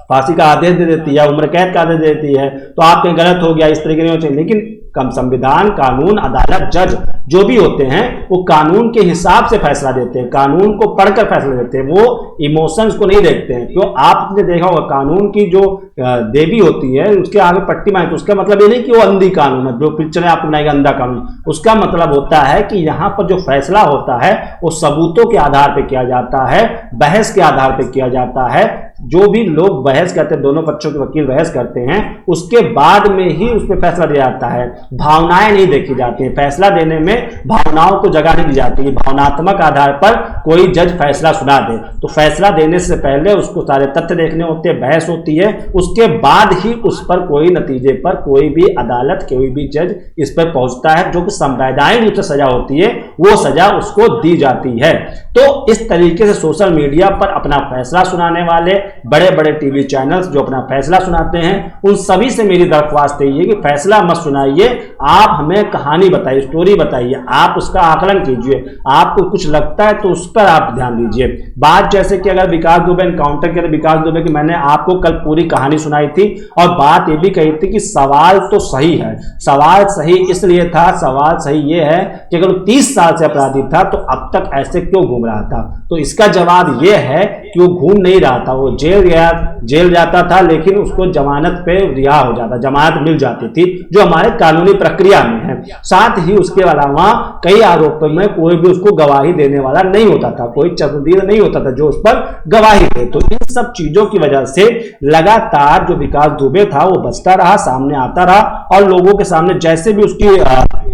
फांसी का आदेश दे देती है, उम्र कैद का आदेश देती है, तो आप कहीं गलत हो गया, इस तरीके नहीं होना चाहिए। लेकिन कम संविधान, कानून, अदालत, जज जो भी होते हैं वो कानून के हिसाब से फैसला देते हैं, कानून को पढ़कर फैसला देते हैं, वो इमोशंस को नहीं देखते हैं। क्यों? आपने देखा होगा कानून की जो देवी होती है उसके आगे पट्टी मारी, तो उसका मतलब ये नहीं कि वो अंधी कानून है, जो पिक्चर है आपको बनाएगा अंधा कानून। उसका मतलब होता है कि यहाँ पर जो फैसला होता है वो सबूतों के आधार पर किया जाता है, बहस के आधार पर किया जाता है। जो भी लोग बहस करते हैं, दोनों पक्षों के वकील बहस करते हैं, उसके बाद में ही उस पर फैसला दिया जाता है। भावनाएं नहीं देखी जाती है, फैसला देने में भावनाओं को जगह नहीं दी जाती है। भावनात्मक आधार पर कोई जज फैसला सुना दे, तो फैसला देने से पहले उसको सारे तथ्य देखने होते हैं, बहस होती है, उसके बाद ही उस पर कोई नतीजे पर कोई भी अदालत, कोई भी जज इस पर पहुंचता है। जो कि संवैधानिक रूप से सजा होती है, वो सजा उसको दी जाती है। तो इस तरीके से सोशल मीडिया पर अपना फैसला सुनाने वाले बड़े बड़े टीवी चैनल्स जो अपना फैसला सुनाते हैं, उन सभी से मेरी दरख्वास्त है कि फैसला मत सुनाइए, आप हमें कहानी बताइए, स्टोरी बताइए, आप उसका आकलन कीजिए, आपको कुछ लगता है तो उस पर आप ध्यान दीजिए। बात जैसे कि अगर विकास दुबे एनकाउंटर के, विकास दुबे की मैंने आपको कल पूरी कहानी सुनाई थी, और बात ये भी कही थी कि सवाल तो सही है। सवाल सही इसलिए था, सवाल सही ये है कि अगर 30 साल से अपराधी था तो अब तक ऐसे क्यों घूम रहा था? तो इसका जवाब ये है कि वो घूम नहीं रहा था, वो जेल जाता था, लेकिन उसको जमानत पे रिहा हो जाता, जमानत मिल जाती थी, जो हमारे कानूनी प्रक्रिया में है। साथ ही उसके अलावा कई आरोपों में कोई भी उसको गवाही देने वाला नहीं होता था, कोई चश्मदीद नहीं होता था जो उस पर गवाही दे। तो इन सब चीजों की वजह से लगातार जो विकास दुबे था वो बचता रहा, सामने आता रहा, और लोगों के सामने जैसे भी उसकी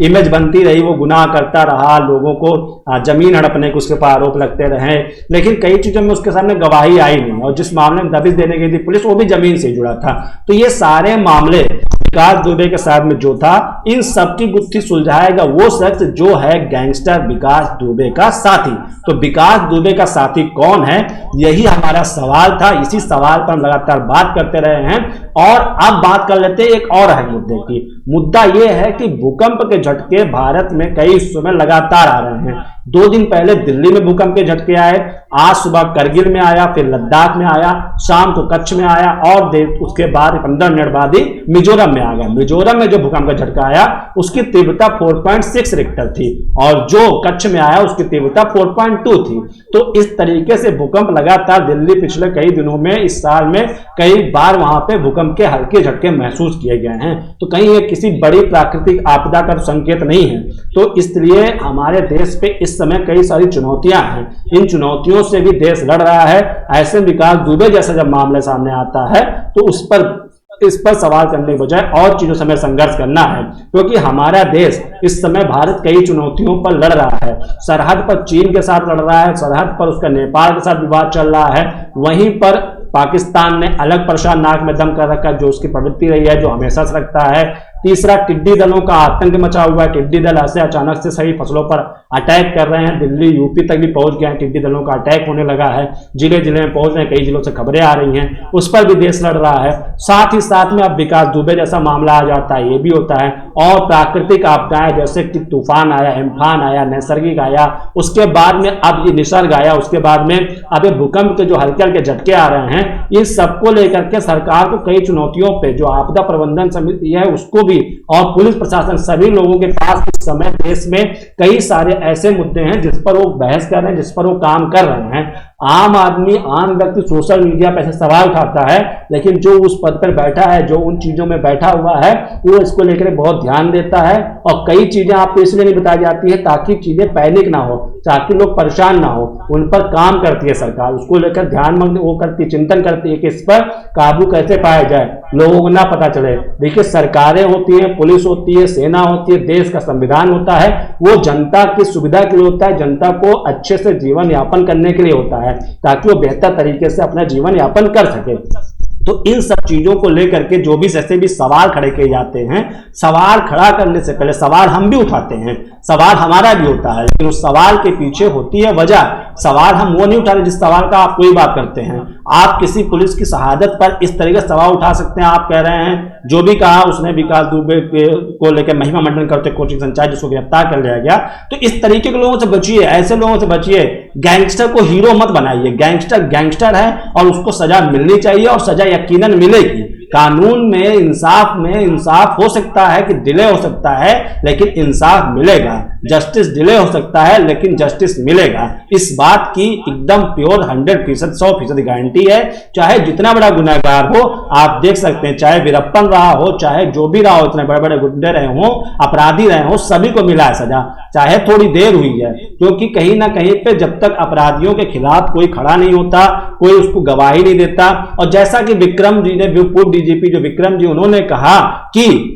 इमेज बनती रही वो गुनाह करता रहा, लोगों को जमीन हड़पने के उसके ऊपर आरोप लगते रहे, लेकिन कई चीजों में उसके सामने गवाही आई नहीं। और जिस मामले में दबिश देने गई थी पुलिस, वो भी जमीन से जुड़ा था। तो ये सारे मामले विकास दुबे के साथ में जो था, इन सबकी गुत्थी सुलझाएगा वो शख्स जो है गैंगस्टर विकास दुबे का साथी। तो विकास दुबे का साथी कौन है, यही हमारा सवाल था। इसी सवाल पर हम लगातार बात करते रहे हैं, और अब बात कर लेते हैं एक और अहम मुद्दे की। मुद्दा यह है कि भूकंप के झटके भारत में कई हिस्सों में लगातार आ रहे हैं। 2 दिन पहले दिल्ली में भूकंप के झटके आए, आज सुबह करगिल में आया, फिर लद्दाख में आया, शाम को कच्छ में आया और उसके बाद 15 मिनट बाद ही मिजोरम में आ गया। मिजोरम में जो भूकंप का झटका आया उसकी तीव्रता 4.6 रिक्टर थी और जो कच्छ में आया उसकी तीव्रता 4.2 थी। तो इस तरीके से भूकंप लगातार दिल्ली पिछले कई दिनों में, इस साल में कई बार वहां पे भूकंप के हल्के झटके महसूस किए गए हैं। तो कहीं ये किसी बड़ी प्राकृतिक आपदा का संकेत नहीं है। तो इसलिए हमारे देश पे इस समय कई सारी चुनौतियां हैं। इन चुनौतियों से भी देश लड़ रहा है। ऐसे विकास दुबे जैसा जब मामला सामने आता है तो इस पर सवाल करने के बजाय और चीजों से हमें संघर्ष करना है, क्योंकि हमारा देश इस समय भारत कई चुनौतियों पर लड़ रहा है। सरहद पर चीन के साथ लड़ रहा है, सरहद पर उसका नेपाल के साथ विवाद चल रहा है, वहीं पर पाकिस्तान ने अलग परेशान नाक में दम कर रखा है, जो उसकी प्रवृत्ति रही है, जो हमेशा से रखता है। तीसरा, टिड्डी दलों का आतंक मचा हुआ है। टिड्डी दल ऐसे अचानक से सभी फसलों पर अटैक कर रहे हैं। दिल्ली यूपी तक भी पहुंच गए हैं, टिड्डी दलों का अटैक होने लगा है, जिले जिले में पहुंच रहे हैं, कई जिलों से खबरें आ रही हैं, उस पर भी देश लड़ रहा है। साथ ही साथ में अब विकास दुबे जैसा मामला आ जाता है, ये भी होता है। और प्राकृतिक आपदाएं जैसे कि तूफान आया, एम्फान आया, नैसर्गिक आया, उसके बाद में अब ये निसर्ग आया, उसके बाद में अब ये भूकंप के जो हल्के हल्के झटके आ रहे हैं, इन सबको लेकर के सरकार को कई चुनौतियों पे, जो आपदा प्रबंधन समिति है उसको भी, और पुलिस प्रशासन, सभी लोगों के पास इस समय देश में कई सारे ऐसे मुद्दे हैं जिस पर वो बहस कर रहे हैं, जिस पर वो काम कर रहे हैं। आम आदमी, आम व्यक्ति सोशल मीडिया पर ऐसे सवाल उठाता है, लेकिन जो उस पद पर बैठा है, जो उन चीजों में बैठा हुआ है, वो इसको लेकर बहुत ध्यान देता है। और कई चीजें आपको इसलिए नहीं बताई जाती है ताकि चीजें पैनिक ना हो, ताकि लोग परेशान ना हो। उन पर काम करती है सरकार, उसको लेकर ध्यान वो करती है, चिंतन करती है कि इस पर काबू कैसे पाया जाए, लोगों को ना पता चले। देखिए, सरकारें होती है, पुलिस होती है, सेना होती है, देश का संविधान होता है, वो जनता की सुविधा के लिए होता है, जनता को अच्छे से जीवन यापन करने के लिए होता है, ताकि वो बेहतर तरीके से अपना जीवन यापन कर सके। तो इन सब चीजों को लेकर के जो भी जैसे भी सवाल खड़े किए जाते हैं, सवाल खड़ा करने से पहले सवाल हम भी उठाते हैं, सवाल हमारा भी होता है, लेकिन उस सवाल के पीछे होती है वजह। सवाल हम वो नहीं उठाते जिस सवाल का आप कोई बात करते हैं। आप किसी पुलिस की शहादत पर इस तरीके से सवाल उठा सकते हैं। आप कह रहे हैं जो भी कहा उसने विकास दुबे को लेकर महिमा मंडन करते कोचिंग संचालक जिसको गिरफ्तार कर लिया गया, तो इस तरीके के लोगों से बचिए, ऐसे लोगों से बचिए। गैंगस्टर को हीरो मत बनाइए। गैंगस्टर गैंगस्टर है और उसको सजा मिलनी चाहिए और सजा यकीनन मिलेगी। कानून में इंसाफ हो सकता है कि डिले हो सकता है, लेकिन इंसाफ मिलेगा। जस्टिस डिले हो सकता है लेकिन जस्टिस मिलेगा। इस बात की एकदम प्योर 100%, 100% गारंटी है। चाहे जितना बड़ा गुनहगार हो, आप देख सकते हैं, चाहे वीरप्पन रहा हो, चाहे जो भी रहा हो, इतने बड़े बड़े गुंडे रहे हो, अपराधी रहे हो, सभी को मिला है सजा, चाहे थोड़ी देर हुई है। क्योंकि कहीं ना कहीं पे जब तक अपराधियों के खिलाफ कोई खड़ा नहीं होता, कोई उसको गवाही नहीं देता। और जैसा कि विक्रम जी ने, पूर्व डीजीपी जो विक्रम जी, उन्होंने कहा कि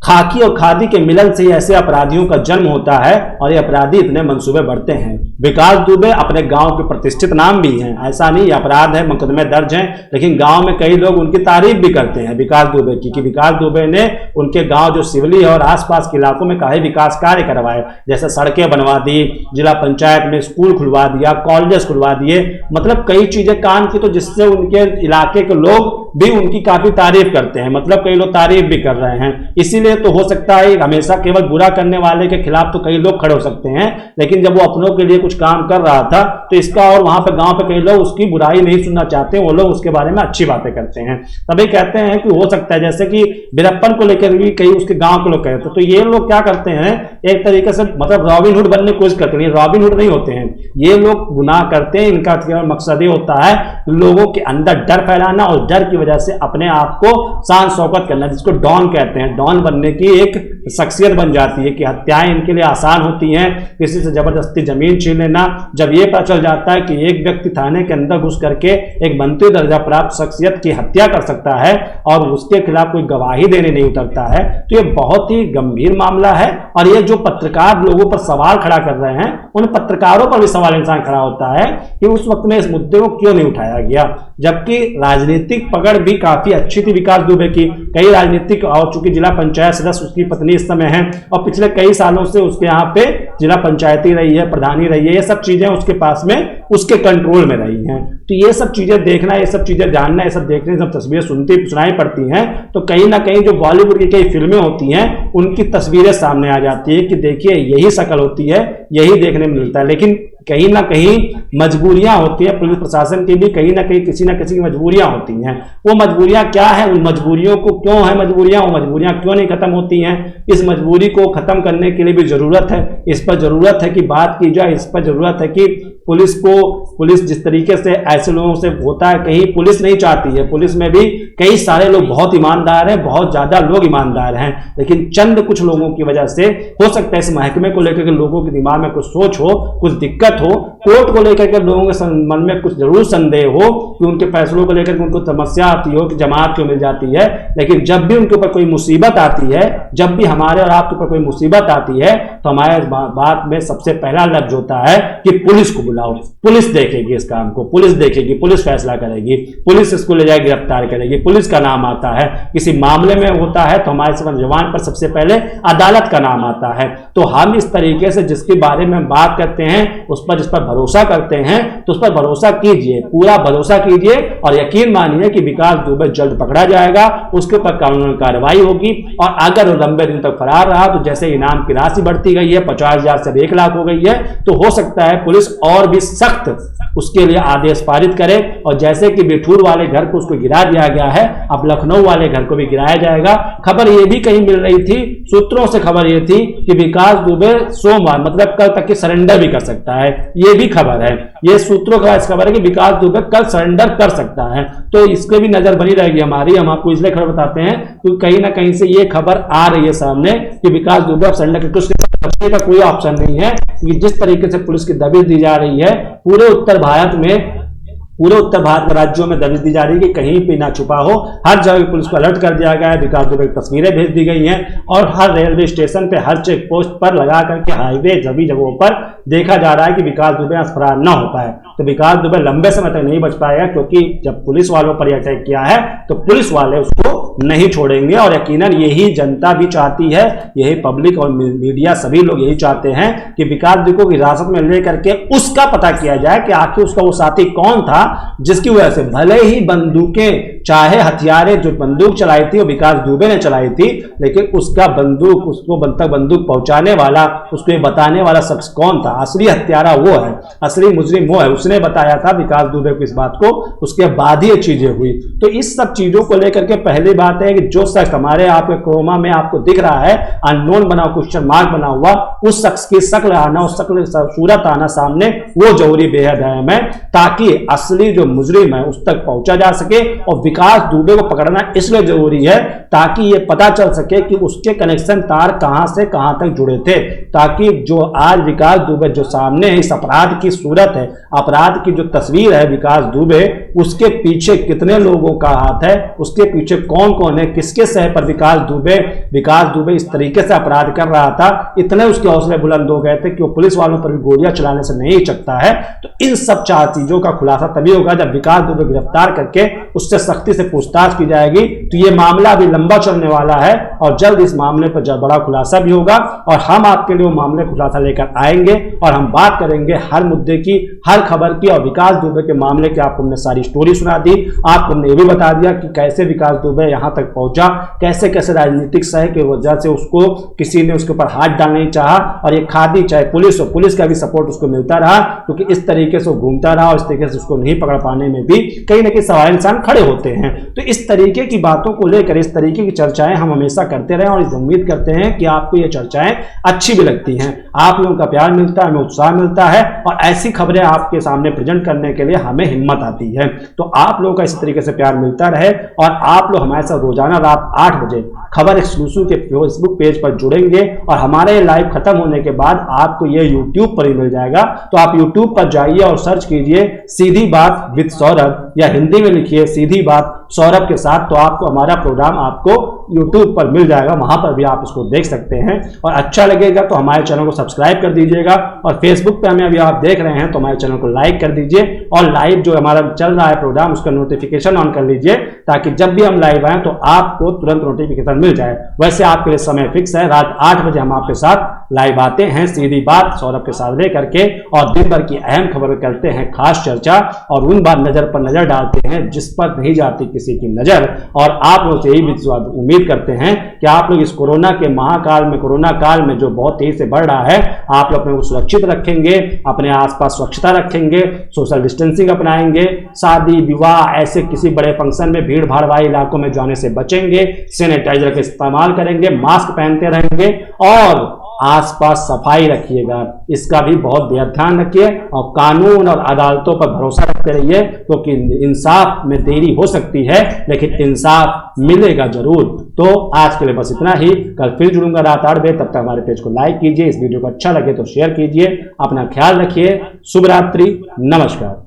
खाकी और खादी के मिलन से ऐसे अपराधियों का जन्म होता है और ये अपराधी इतने मंसूबे बढ़ते हैं। विकास दुबे अपने गांव के प्रतिष्ठित नाम भी हैं, ऐसा नहीं अपराध है, मुकदमे दर्ज हैं, लेकिन गांव में कई लोग उनकी तारीफ भी करते हैं विकास दुबे की, कि विकास दुबे ने उनके गांव जो सिवली है और आसपास के इलाकों में काफी विकास कार्य करवाए, जैसे सड़कें बनवा दी, जिला पंचायत में स्कूल खुलवा दिया, कॉलेजेस खुलवा दिए, मतलब कई चीजें काम की, तो जिससे उनके इलाके के लोग भी उनकी काफी तारीफ करते हैं, मतलब कई लोग तारीफ भी कर रहे हैं। इसीलिए तो हो सकता है हमेशा केवल बुरा करने वाले के खिलाफ तो कई लोग खड़े हो सकते हैं, लेकिन जब वो अपनों के लिए कुछ काम कर रहा था तो इसका, और वहां पे गांव पे कई लोग उसकी बुराई नहीं सुनना चाहते, वो लोग उसके बारे में अच्छी बातें करते हैं। तभी कहते हैं कि हो सकता है, जैसे कि वीरप्पन को लेकर भी कई उसके गांव के लोग कहते हैं। तो ये लोग क्या करते हैं, एक तरीके से मतलब रॉबिन हुड बनने की कोशिश करते हैं। रॉबिन हुड नहीं होते हैं ये लोग, गुनाह करते हैं, इनका केवल मकसद ये होता है लोगों के अंदर डर फैलाना और डर की वजह से अपने आप को शान शौकत करना, जिसको डॉन कहते हैं। डॉन बनने की एक शख्सियत बन जाती है कि हत्याएं इनके लिए आसान होती हैं, किसी से जबरदस्ती जमीन छीन लेना। जब ये पता चल जाता है कि एक व्यक्ति थाने के अंदर घुस करके एक मंत्री दर्जा प्राप्त शख्सियत की हत्या कर सकता है और उसके खिलाफ कोई गवाही देने नहीं उतरता है, तो ये बहुत ही गंभीर मामला है। और ये जो पत्रकार लोगों पर सवाल खड़ा कर रहे हैं, उन पत्रकारों पर भी सवाल इंसान खड़ा होता है कि उस वक्त में इस मुद्दे को क्यों नहीं उठाया गया, जबकि राजनीतिक पकड़ भी काफी अच्छी थी विकास दुबे की। कई राजनीतिक, और चूंकि जिला पंचायत सदस्य उसकी पत्नी इस समय है और पिछले कई सालों से उसके यहाँ पे जिला पंचायती रही है, प्रधानी रही है, ये सब चीजें उसके पास में, उसके कंट्रोल में रही हैं। तो ये सब चीजें देखना, ये सब चीजें जानना, ये सब देखने, सब तस्वीरें सुनाई पड़ती हैं, तो कहीं ना कहीं जो बॉलीवुड की कई फिल्में होती हैं उनकी तस्वीरें सामने आ जाती है कि देखिए यही शक्ल होती है, यही देखने में मिलता है। लेकिन कहीं ना कहीं मजबूरियां होती है, पुलिस प्रशासन की भी कहीं ना कहीं किसी ना किसी की मजबूरियां होती हैं। वो मजबूरियां क्या है, उन मजबूरियों को क्यों है मजबूरियां, वो मजबूरियां क्यों नहीं खत्म होती हैं, इस मजबूरी को खत्म करने के लिए भी जरूरत है, इस पर जरूरत है कि बात की जाए, इस पर जरूरत है कि पुलिस जिस तरीके से ऐसे लोगों से होता है, कहीं पुलिस नहीं चाहती है, पुलिस में भी कई सारे लोग बहुत ईमानदार हैं, बहुत ज्यादा लोग ईमानदार हैं, लेकिन चंद कुछ लोगों की वजह से हो सकता है इस महकमे को लेकर के लोगों के दिमाग में कुछ सोच हो, कुछ दिक्कत हो, कोर्ट को लेकर के लोगों के मन में कुछ जरूर संदेह हो कि उनके फैसलों को लेकर उनको समस्या आती हो कि जमात क्यों मिल जाती है। लेकिन जब भी उनके ऊपर कोई मुसीबत आती है, जब भी हमारे और आपके ऊपर कोई मुसीबत आती है, तो हमारे बात में सबसे पहला लफ्ज होता है कि पुलिस को बुलाओ, पुलिस देखेगी इस काम को, पुलिस देखेगी, पुलिस फैसला करेगी, पुलिस इसको ले जाकर गिरफ्तार करेगी, पुलिस का नाम आता है। किसी मामले में होता है तो हमारे जवान पर सबसे पहले अदालत का नाम आता है। तो हम इस तरीके से जिसके बारे में बात करते हैं, उस पर जिस पर भरोसा करते हैं, तो उस पर भरोसा कीजिए, पूरा भरोसा कीजिए और यकीन मानिए कि विकास दुबे जल्द पकड़ा जाएगा, उसके ऊपर कानूनी कार्रवाई होगी। और अगर वो लंबे दिन तक फरार रहा तो जैसे इनाम की राशि बढ़ती गई है, 50,000 से 1 लाख हो गई है, तो हो सकता है पुलिस और भी सख्त उसके लिए आदेश पारित करे। और जैसे कि बिठूर वाले घर को उसको गिरा दिया गया है, अब लखनऊ वाले घर को भी गिराया जाएगा। खबर यह भी कहीं मिल रही थी, सूत्रों से खबर यह थी कि विकास दुबे सोमवार मतलब कल तक की सरेंडर भी कर सकता है, यह भी खबर है, ये सूत्रों का खबर है कि विकास दुबे कल सरेंडर कर सकता है। तो इसके भी नजर बनी रहेगी हमारी, हम आपको इसलिए खबर बताते हैं क्योंकि कहीं ना कहीं से ये खबर आ रही है सामने कि विकास दुबे सरेंडर के कुछ बचने का कोई ऑप्शन नहीं है। क्योंकि जिस तरीके से पुलिस की दबिश दी जा रही है पूरे उत्तर भारत के राज्यों में दबिश दी जा रही है कि कहीं पे ना छुपा हो, हर जगह पुलिस को अलर्ट कर दिया गया है, विकास दुबे की तस्वीरें भेज दी गई हैं और हर रेलवे स्टेशन पे, हर चेक पोस्ट पर लगा करके हाईवे सभी जगहों पर देखा जा रहा है कि विकास दुबे फरार न हो पाए। तो विकास दुबे लंबे समय तक नहीं बच पाएगा, क्योंकि जब पुलिस वालों पर यह अटैक किया है तो पुलिस वाले उसको नहीं छोड़ेंगे। और यकीनन यही जनता भी चाहती है, यही पब्लिक और मीडिया सभी लोग यही चाहते हैं कि विकास दुबे को हिरासत में लेकर के उसका पता किया जाए कि आखिर उसका वो साथी कौन था जिसकी वजह से भले ही बंदूकें, चाहे हथियारें, जो बंदूक चलाई थी वो विकास दुबे ने चलाई थी, लेकिन उसका बंदूक, उसको तक बंदूक पहुंचाने वाला, उसको ये बताने वाला शख्स कौन था, असली हत्यारा वो है, असली मुजरिम वो है, उसने बताया था विकास दुबे को इस बात को, उसके बाद ही ये चीजें हुई। तो इस सब चीजों को लेकर के पहली बात है कि जो शख्स हमारे आपके क्रोमा में आपको दिख रहा है अननोन बना, क्वेश्चन मार्क बना हुआ, उस शख्स की शक्ल आना, उस शक्ल सूरत आना सामने, वो जरूरी बेहद अहम है, ताकि असली जो मुजरिम है उस तक पहुंचा जा सके। और विकास दुबे को पकड़ना इसलिए जरूरी है ताकि ये पता चल सके कि उसके कनेक्शन तार कहां से कहां तक जुड़े थे, ताकि जो आज विकास दुबे जो सामने है, इस अपराध की सूरत है, अपराध की जो तस्वीर है विकास दुबे, उसके पीछे कितने लोगों का हाथ है, उसके पीछे कौन कौन है, किसके सह पर विकास दुबे इस तरीके से अपराध कर रहा था, इतने उसके हौसले बुलंद हो गए थे कि वो पुलिस वालों पर भी गोलियां चलाने से नहीं चकता है। तो इन सब चार चीजों का खुलासा तभी होगा जब विकास दुबे गिरफ्तार करके उससे सख्ती से पूछताछ की जाएगी। तो ये मामला अभी लंबा चलने वाला है और जल्द इस मामले पर बड़ा खुलासा भी होगा और हम आपके लिए वो मामले खुलासा लेकर आएंगे और हम बात करेंगे हर मुद्दे की, हर खबर की। और विकास दुबे के मामले की आपको हमने सारी स्टोरी सुना दी, आपको हमने ये भी बता दिया कि कैसे विकास दुबे यहां तक पहुंचा, कैसे कैसे राजनीतिक सह की वजह से उसको किसी ने उसके ऊपर हाथ डालना नहीं चाहा और ये खादी चाहे पुलिस हो, पुलिस का भी सपोर्ट उसको मिलता रहा, क्योंकि इस तरीके से वो घूमता रहा और इस तरीके से उसको नहीं पकड़ पाने में भी कहीं ना कहीं सवाल इंसान खड़े होते हैं। तो इस तरीके की बातों को लेकर, इस तरीके की चर्चाएं हम हमेशा करते रहे और इस उम्मीद करते हैं कि आपको ये चर्चाएं अच्छी भी लगती हैं, आप लोगों का प्यार मिलता है, हमें उत्साह मिलता है और ऐसी खबरें आपके सामने प्रेजेंट करने के लिए हमें हिम्मत आती है। तो आप लोगों का इसी तरीके से प्यार मिलता रहे और आप लोग हमारे साथ रोजाना रात 8 बजे खबर एक्सक्लूसिव के फेसबुक पेज पर जुड़ेंगे और हमारे लाइव खत्म होने के बाद आपको ये यूट्यूब पर ही मिल जाएगा। तो आप यूट्यूब पर जाइए और सर्च कीजिए सीधी बात विद सौरभ या हिंदी में लिखिए सीधी बात सौरभ के साथ, तो आपको हमारा प्रोग्राम आपको यूट्यूब पर मिल जाएगा, वहां पर भी आप इसको देख सकते हैं। और अच्छा लगेगा तो हमारे चैनल को सब्सक्राइब कर दीजिएगा और फेसबुक पे हमें अभी आप देख रहे हैं तो हमारे चैनल को लाइक कर दीजिए और लाइव जो हमारा चल रहा है प्रोग्राम उसका नोटिफिकेशन ऑन कर लीजिए, ताकि जब भी हम लाइव आए तो आपको तुरंत नोटिफिकेशन मिल जाए। वैसे आपके लिए समय फिक्स है, रात 8 बजे हम आपके साथ लाइव आते हैं सीधी बात सौरभ के साथ ले करके और दिन भर की अहम खबर करते हैं खास चर्चा और उन बात नजर पर नजर डालते हैं जिस पर नहीं जाती किसी की नजर। और आप लोगों से यही उम्मीद उम्मीद करते हैं कि आप लोग इस कोरोना के महाकाल में, कोरोना काल में जो बहुत तेजी से बढ़ रहा है, आप लोग अपने को सुरक्षित रखेंगे, अपने आसपास स्वच्छता रखेंगे, सोशल डिस्टेंसिंग अपनाएंगे, शादी विवाह ऐसे किसी बड़े फंक्शन में भीड़ भाड़ वाले इलाकों में जाने से बचेंगे, सैनिटाइजर का इस्तेमाल करेंगे, मास्क पहनते रहेंगे और आसपास सफाई रखिएगा। इसका भी बहुत ध्यान रखिए और कानून और अदालतों पर भरोसा रखते रहिए, क्योंकि इंसाफ में देरी हो सकती है लेकिन इंसाफ मिलेगा जरूर। तो आज के लिए बस इतना ही। कल फिर जुड़ूंगा रात 8 बजे। तब तक हमारे पेज को लाइक कीजिए, इस वीडियो को अच्छा लगे तो शेयर कीजिए। अपना ख्याल रखिए। शुभ रात्रि, नमस्कार।